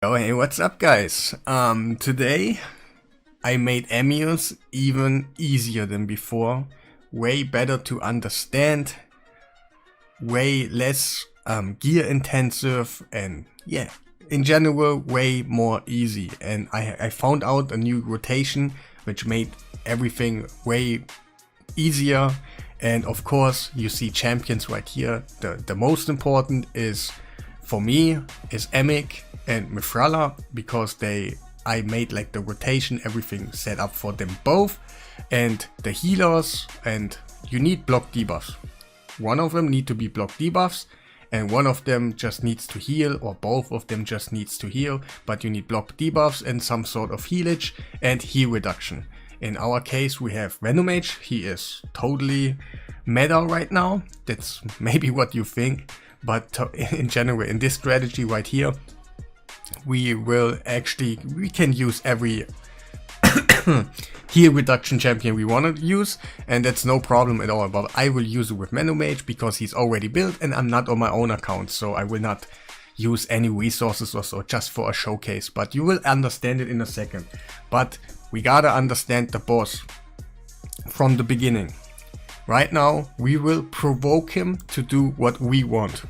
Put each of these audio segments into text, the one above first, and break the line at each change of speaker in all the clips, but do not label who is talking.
Oh hey, what's up guys? Today I made Amius even easier than before, way better to understand, way less gear intensive, and yeah, in general way more easy. And I found out a new rotation which made everything way easier. And of course you see champions right here. The most important is, for me, is Emic and MITHRALLA, because I made like the rotation, everything set up for them both, and the healers, and you need block debuffs. One of them need to be block debuffs, and one of them just needs to heal, or both of them just needs to heal, but you need block debuffs and some sort of healage and heal reduction. In our case we have Venomage. He is totally meta right now. That's maybe what you think, but in general, in this strategy right here, we can use every heal reduction champion we want to use, and that's no problem at all. But I will use it with Venomage because he's already built and I'm not on my own account, so I will not use any resources or so, just for a showcase. But you will understand it in a second. But we gotta understand the boss from the beginning. Right now we will provoke him to do what we want.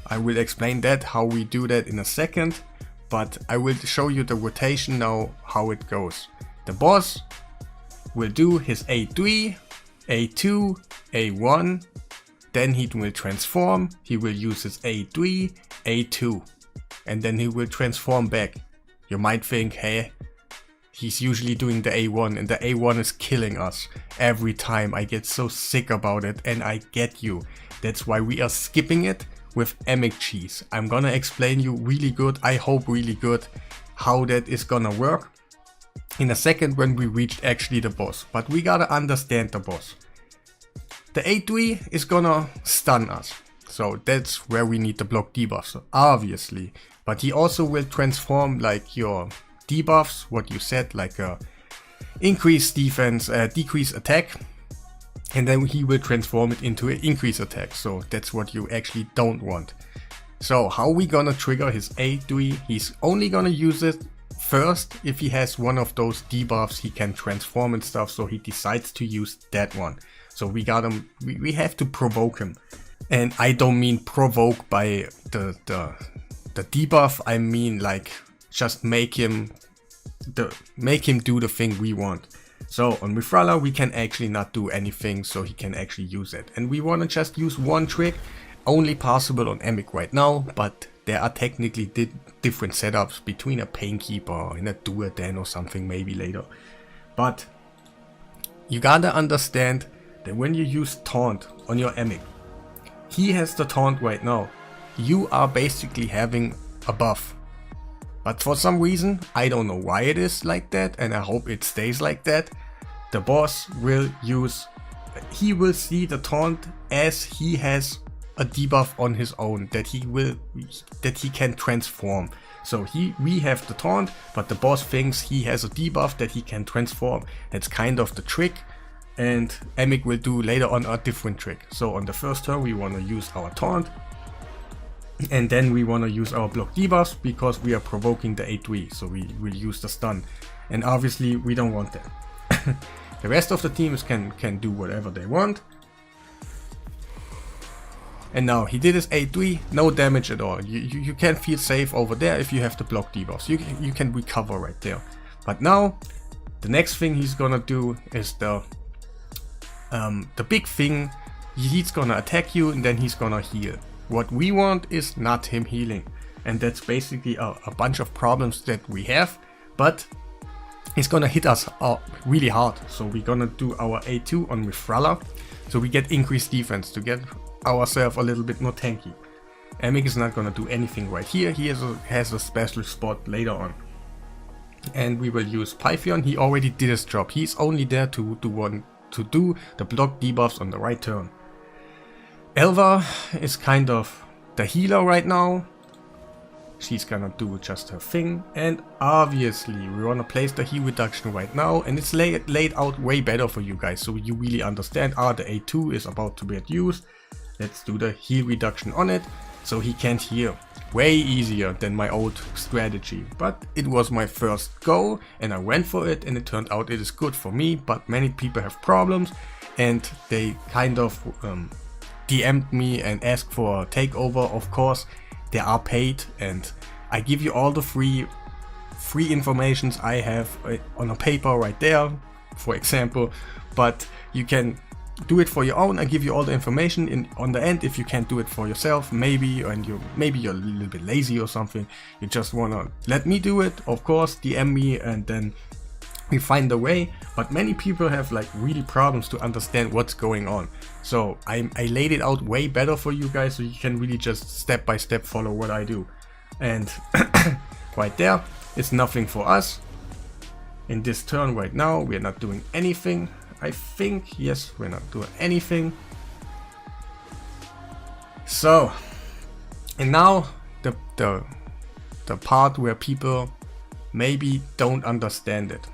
I will explain that, how we do that, in a second, but I will show you the rotation now, how it goes. The boss will do his A3, A2, A1, then he will transform, he will use his A3, A2, and then he will transform back. You might think, hey, he's usually doing the A1, and the A1 is killing us every time. I get so sick about it, and I get you. That's why we are skipping it with Emic cheese. I'm gonna explain you really good, I hope really good, how that is gonna work in a second when we reach actually the boss. But we gotta understand the boss. The A3 is gonna stun us, so that's where we need the block debuffs, obviously. But he also will transform like your debuffs, what you said, like increase defense, decrease attack, and then he will transform it into an increase attack. So that's what you actually don't want. So how we gonna trigger his A3? He's only gonna use it first if he has one of those debuffs he can transform and stuff, so he decides to use that one. So we have to provoke him. And I don't mean provoke by the debuff, I mean like just make him do the thing we want. So on MITHRALLA we can actually not do anything, so he can actually use it. And we want to just use one trick, only possible on Emic right now, but there are technically different setups between a Painkeeper and a Duoden or something maybe later. But you gotta understand that when you use Taunt on your Emic, he has the Taunt right now. You are basically having a buff. But for some reason, I don't know why it is like that, and I hope it stays like that, the boss will he will see the taunt as he has a debuff on his own that he can transform. So we have the taunt, but the boss thinks he has a debuff that he can transform. That's kind of the trick, and Emic will do later on a different trick. So on the first turn we want to use our taunt, and then we want to use our block debuffs because we are provoking the A3, so we will use the stun. And obviously we don't want that. The rest of the teams can do whatever they want. And now he did his A3, no damage at all. You can feel safe over there if you have the block debuffs. You can recover right there. But now the next thing he's gonna do is the big thing. He's gonna attack you and then he's gonna heal. What we want is not him healing, and that's basically a bunch of problems that we have, but he's gonna hit us really hard. So we're gonna do our A2 on MITHRALLA, so we get increased defense to get ourselves a little bit more tanky. Emic is not gonna do anything right here. He has a special spot later on. And we will use Pythion. He already did his job. He's only there to do the block debuffs on the right turn. Elva is kind of the healer right now. She's gonna do just her thing, and obviously we wanna place the heal reduction right now, and it's laid out way better for you guys, so you really understand, the A2 is about to get used. Let's do the heal reduction on it, so he can't heal. way easier than my old strategy, but it was my first go and I went for it, and it turned out it is good for me. But many people have problems, and they kind of DM'd me and asked for a takeover. Of course, they are paid, and I give you all the free informations I have on a paper right there, for example. But you can do it for your own. I give you all the information on the end. If you can't do it for yourself, maybe, and maybe you're a little bit lazy or something, you just wanna let me do it, of course, DM me and then we find a way. But many people have like really problems to understand what's going on, so I laid it out way better for you guys, so you can really just step by step follow what I do. And right there, it's nothing for us. In this turn right now, we're not doing anything. I think, yes, we're not doing anything. So, and now the part where people maybe don't understand it.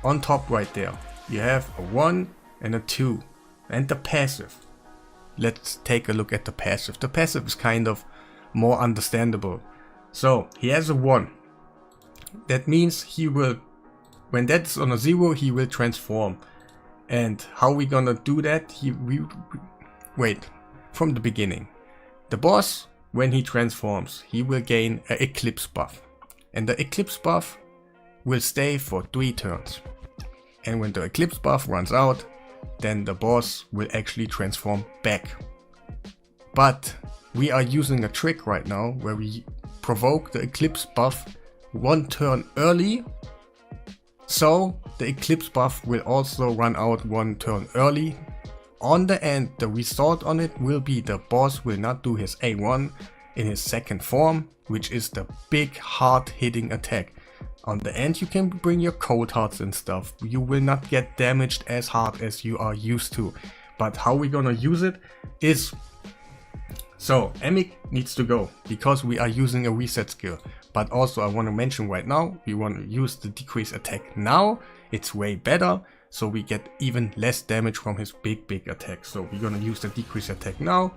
On top right there, you have a 1 and a 2 and the passive. Let's take a look at the passive. The passive is kind of more understandable. So he has a 1. That means he will, when that's on a 0, he will transform. And how we gonna do that? Wait, from the beginning. The boss, when he transforms, he will gain an eclipse buff. And the eclipse buff will stay for 3 turns. And when the eclipse buff runs out, then the boss will actually transform back. But we are using a trick right now where we provoke the eclipse buff 1 turn early. So the eclipse buff will also run out 1 turn early. On the end, the result on it will be the boss will not do his A1 in his second form, which is the big hard hitting attack. On the end you can bring your cold hearts and stuff. You will not get damaged as hard as you are used to. But how we gonna use it is, so Emic needs to go because we are using a reset skill. But also I want to mention right now, we want to use the decrease attack now. It's way better, so we get even less damage from his big attack. So we're gonna use the decrease attack now.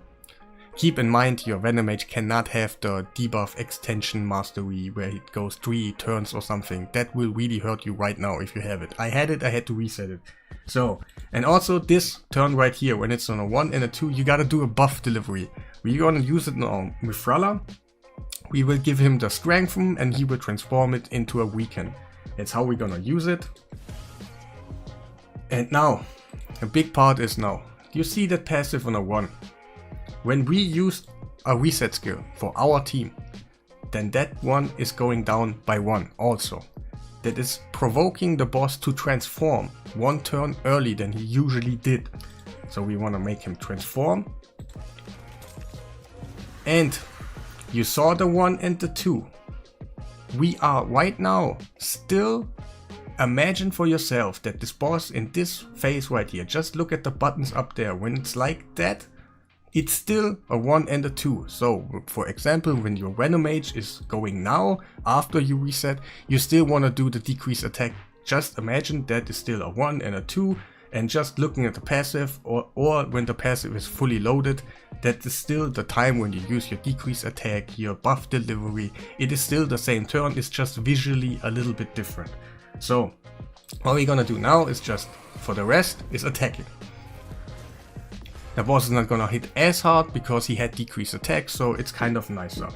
Keep in mind your Venom Mage cannot have the debuff extension mastery where it goes 3 turns or something. That will really hurt you right now if you have it. I had it, I had to reset it. So, and also this turn right here, when it's on a 1 and a 2, you gotta do a buff delivery. We're gonna use it on MITHRALLA. We will give him the strengthen and he will transform it into a weaken. That's how we're gonna use it. And now, a big part is now, you see that passive on a 1. When we use a reset skill for our team, then that one is going down by 1 also. That is provoking the boss to transform 1 turn early than he usually did. So we want to make him transform. And you saw the 1 and the 2. We are right now still, imagine for yourself that this boss in this phase right here, just look at the buttons up there, when it's like that, it's still a 1 and a 2. So for example, when your Venom Mage is going now, after you reset, you still want to do the decrease attack. Just imagine that is still a 1 and a 2, and just looking at the passive, or when the passive is fully loaded, that is still the time when you use your decrease attack, your buff delivery. It is still the same turn, it's just visually a little bit different. So what we're gonna do now is just, for the rest, is attacking. The boss is not gonna hit as hard because he had decreased attack, so it's kind of nicer.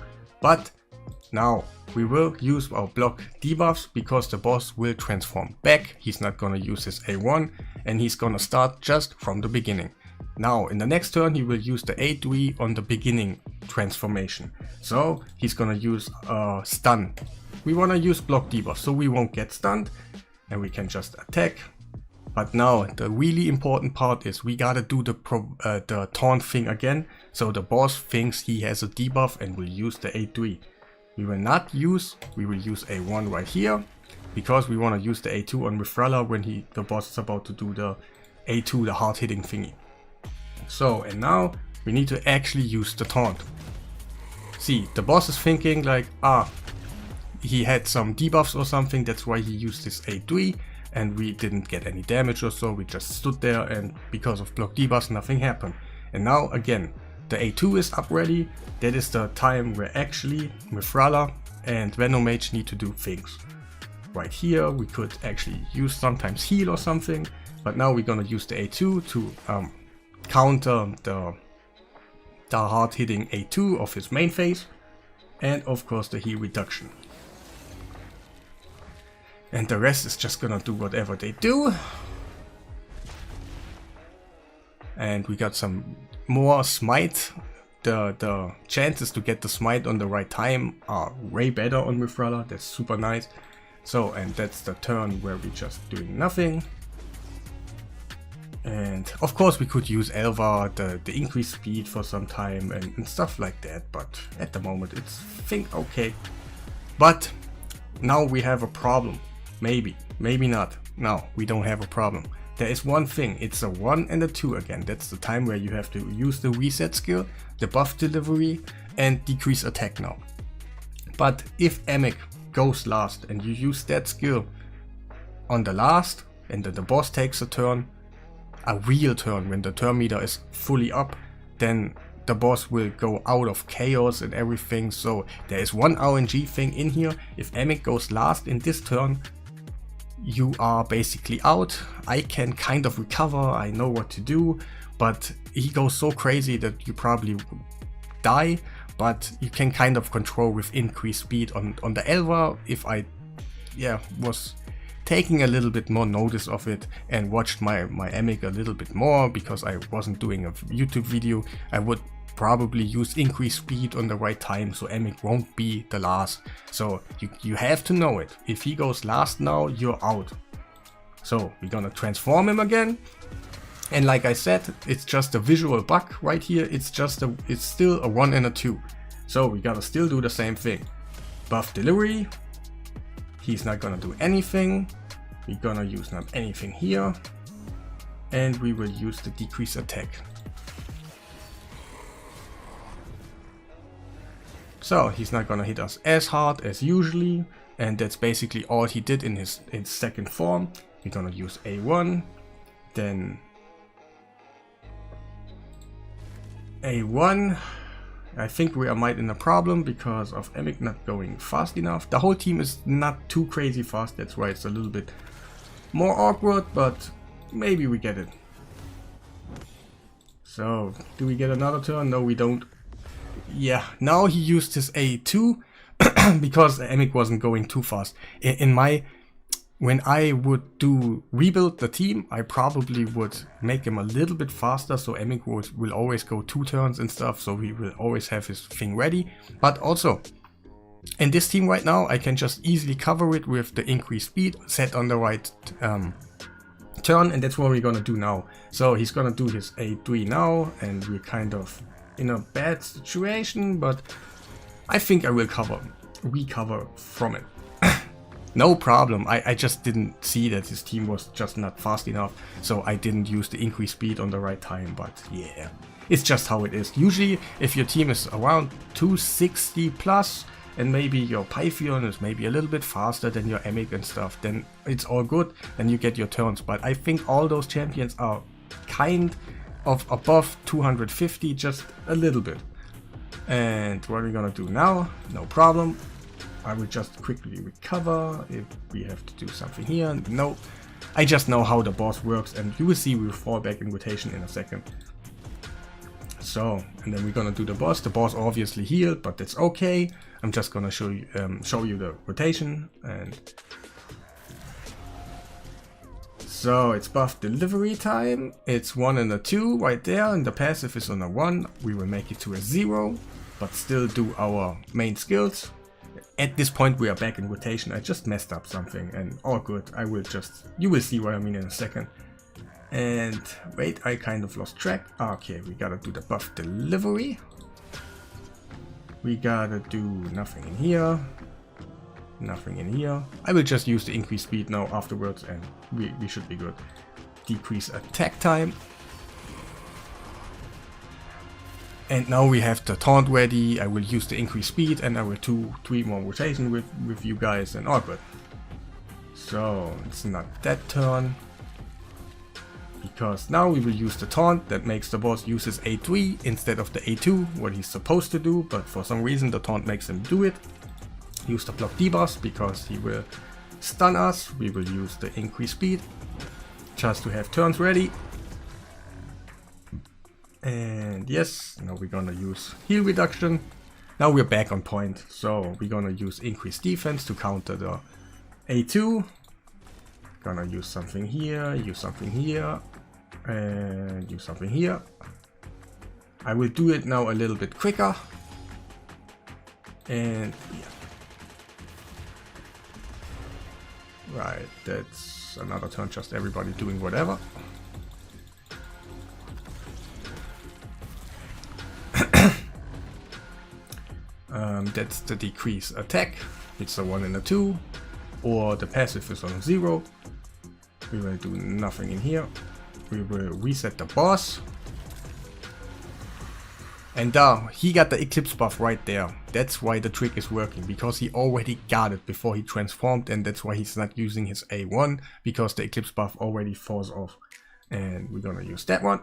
But now we will use our block debuffs because the boss will transform back. He's not gonna use his A1 and he's gonna start just from the beginning. Now in the next turn he will use the A3 on the beginning transformation. So he's gonna use stun. We wanna use block debuff so we won't get stunned and we can just attack. But now the really important part is we gotta do the taunt thing again, so the boss thinks he has a debuff and will use the A3. We will use A1 right here, because we want to use the A2 on MITHRALLA when the boss is about to do the A2, the hard hitting thingy. So, and now we need to actually use the taunt. See, the boss is thinking like, he had some debuffs or something, that's why he used this A3. And we didn't get any damage or so, we just stood there and because of block debuffs nothing happened. And now again, the A2 is up ready, that is the time where actually MITHRALLA and Venomage need to do things. Right here we could actually use sometimes heal or something, but now we're gonna use the A2 to counter the hard hitting A2 of his main phase, and of course the heal reduction. And the rest is just gonna do whatever they do. And we got some more smite. The chances to get the smite on the right time are way better on MITHRALLA. That's super nice. So, and that's the turn where we're just doing nothing. And of course we could use Elva, the increased speed for some time and stuff like that, but at the moment it's think okay. But now we have a problem. Maybe not. No, we don't have a problem. There is one thing, it's a 1 and a 2 again. That's the time where you have to use the reset skill, the buff delivery, and decrease attack now. But if Emic goes last and you use that skill on the last, and then the boss takes a turn, a real turn, when the turn meter is fully up, then the boss will go out of chaos and everything. So there is one RNG thing in here. If Emic goes last in this turn, you are basically out. I can kind of recover, I know what to do, but he goes so crazy that you probably die, but you can kind of control with increased speed on the Elva. If I was taking a little bit more notice of it and watched my Emic a little bit more, because I wasn't doing a YouTube video, I would probably use increased speed on the right time so Emic won't be the last. So you have to know it. If he goes last now, you're out. So we're gonna transform him again. And like I said, it's just a visual bug right here. It's still a 1 and a 2. So we gotta still do the same thing. Buff delivery. He's not gonna do anything. We're gonna use not anything here. And we will use the decrease attack. So he's not gonna hit us as hard as usually, and that's basically all he did in his second form. We're gonna use A1, then A1. I think we might in a problem because of Emic not going fast enough. The whole team is not too crazy fast, that's why it's a little bit more awkward, but maybe we get it. So, do we get another turn? No, we don't. Yeah, now he used his A2 because Emic wasn't going too fast. When I would rebuild the team, I probably would make him a little bit faster, so Emic will always go 2 turns and stuff, so he will always have his thing ready. But also, in this team right now, I can just easily cover it with the increased speed set on the right turn, and that's what we're gonna do now. So he's gonna do his A3 now, and we're kind of in a bad situation, but I think I will recover from it. No problem. I just didn't see that his team was just not fast enough, so I didn't use the increased speed on the right time, but yeah, it's just how it is. Usually if your team is around 260 plus and maybe your Pythion is maybe a little bit faster than your Emic and stuff, then it's all good, then you get your turns. But I think all those champions are kind of above 250, just a little bit. And what are we gonna do now? No problem. I will just quickly recover if we have to do something here. No, I just know how the boss works, and you will see we'll fall back in rotation in a second. So, and then we're gonna do the boss. The boss obviously healed, but that's okay. I'm just gonna show you the rotation. And so it's buff delivery time. It's 1 and a 2 right there, and the passive is on a 1. We will make it to a 0, but still do our main skills. At this point we are back in rotation. I just messed up something and all good. You will see what I mean in a second. And wait, I kind of lost track. Okay, we gotta do the buff delivery. We gotta do nothing in here. Nothing in here. I will just use the increased speed now afterwards, and we should be good. Decrease attack time. And now we have the taunt ready. I will use the increased speed, and I will do 3 more rotation with you guys, and all good. So it's not that turn. Be because now we will use the taunt that makes the boss use his A3 instead of the A2, what he's supposed to do, but for some reason the taunt makes him do it. Use the block debuffs because he will stun us. We will use the increased speed just to have turns ready. And yes, now we're gonna use heal reduction. Now we're back on point, so we're gonna use increased defense to counter the A2. Gonna use something here, and use something here. I will do it now a little bit quicker. And yeah. Right, that's another turn, just everybody doing whatever. That's the decrease attack. It's a 1 and a 2. Or the passive is on 0. We will do nothing in here. We will reset the boss. And he got the Eclipse buff right there. That's why the trick is working, because he already got it before he transformed, and that's why he's not using his A1, because the Eclipse buff already falls off. And we're gonna use that one.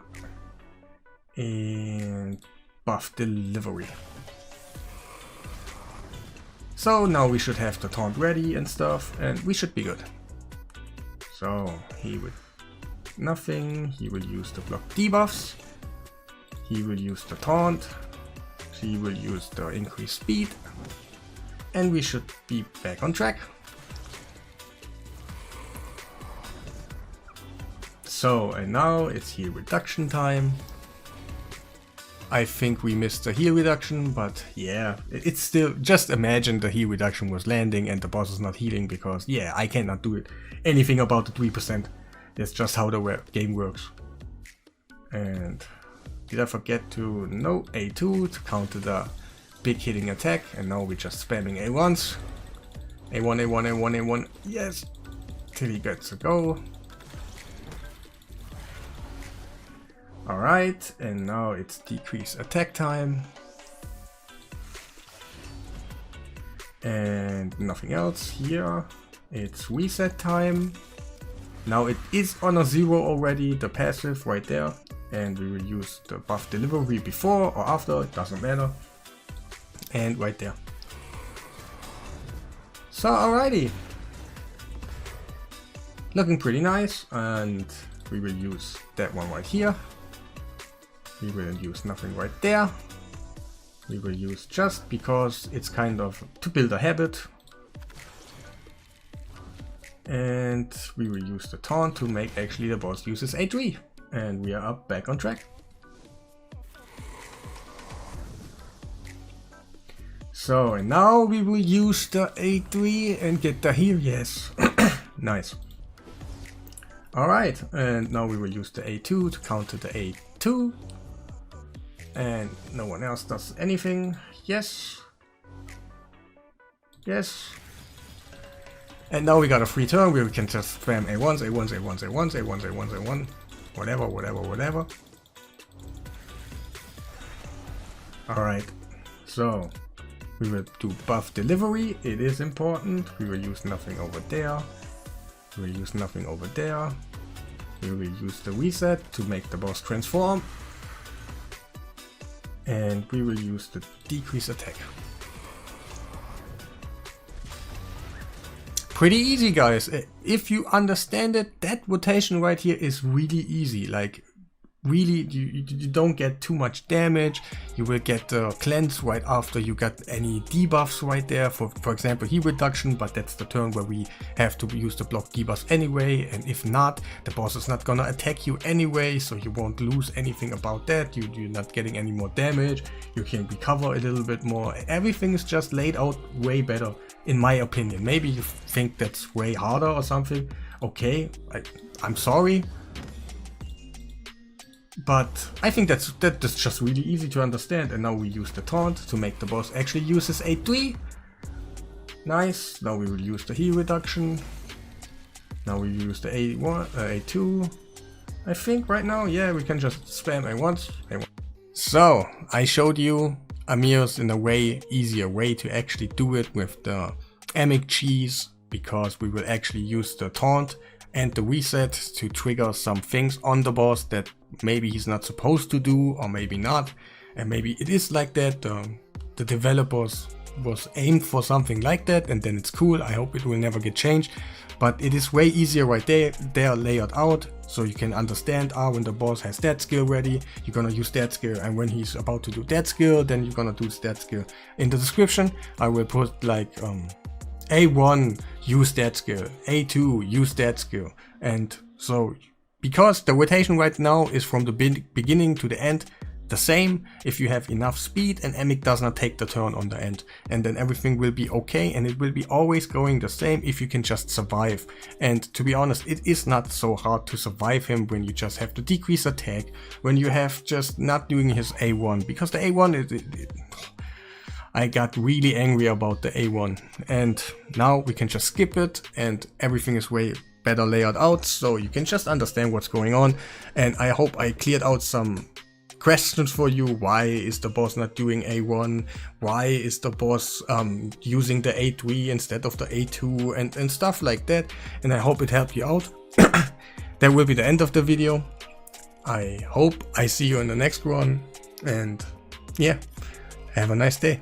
And buff delivery. So now we should have the taunt ready and stuff, and we should be good. So he will nothing, he will use the block debuffs, he will use the taunt, he will use the increased speed, and we should be back on track. So, and now it's heal reduction time. I think we missed the heal reduction, but yeah, it's still, just imagine the heal reduction was landing and the boss is not healing, because yeah, I cannot do anything about the 3%. That's just how the game works. And did I forget to, no, A2 to counter the big hitting attack, and now we're just spamming A1s. A1, A1, A1, A1, yes, till he gets a go. Alright, and now it's decrease attack time. And nothing else here. It's reset time. Now it is on a 0 already, the passive right there. And we will use the buff delivery before or after, it doesn't matter. And right there. So alrighty. Looking pretty nice, and we will use that one right here. We will use nothing right there. We will use just because it's kind of to build a habit. And we will use the taunt to make actually the boss uses A3. And we are up back on track. So, and now we will use the A3 and get the heal, yes. Nice. Alright, and now we will use the A2 to counter the A2. And no one else does anything. Yes. Yes. And now we got a free turn where we can just spam A1s, A1s, A1s, A1s, A1s, A1s, A1. Whatever, whatever, whatever. Alright. So, we will do buff delivery. It is important. We will use nothing over there. We will use nothing over there. We will use the reset to make the boss transform. And we will use the decrease attack. Pretty easy, guys. If you understand it, that rotation right here is really easy. Like, really, you don't get too much damage. You will get the cleanse right after you got any debuffs right there. For example, heal reduction, but that's the turn where we have to use the block debuffs anyway. And if not, the boss is not gonna attack you anyway, so you won't lose anything about that. You're not getting any more damage. You can recover a little bit more. Everything is just laid out way better, in my opinion. Maybe you think that's way harder or something. Okay, I'm sorry. But I think that's just really easy to understand. And now we use the taunt to make the boss actually use his A3. Nice. Now we will use the heal reduction. Now we use the A1, A2. I think right now, yeah, we can just spam A1s. So I showed you Amius in a way easier way to actually do it with the Emic cheese, because we will actually use the taunt and the reset to trigger some things on the boss that maybe he's not supposed to do, or maybe not, and maybe it is like that. The developers was aimed for something like that, and then it's cool. I hope it will never get changed, but it is way easier right there. They are layered out so you can understand, when the boss has that skill ready, you're gonna use that skill, and when he's about to do that skill, then you're gonna do that skill. In the description I will put like A1 use that skill, A2 use that skill, and so because the rotation right now is from the beginning to the end the same, if you have enough speed and Emic does not take the turn on the end, and then everything will be okay, and it will be always going the same if you can just survive. And to be honest, it is not so hard to survive him when you just have to decrease attack, when you have just not doing his A1, because the A1 I got really angry about the A1, and now we can just skip it and everything is way better layered out, so you can just understand what's going on. And I hope I cleared out some questions for you. Why is the boss not doing A1? Why is the boss using the A3 instead of the A2 and stuff like that? And I hope it helped you out. That will be the end of the video. I hope I see you in the next one, and yeah, have a nice day.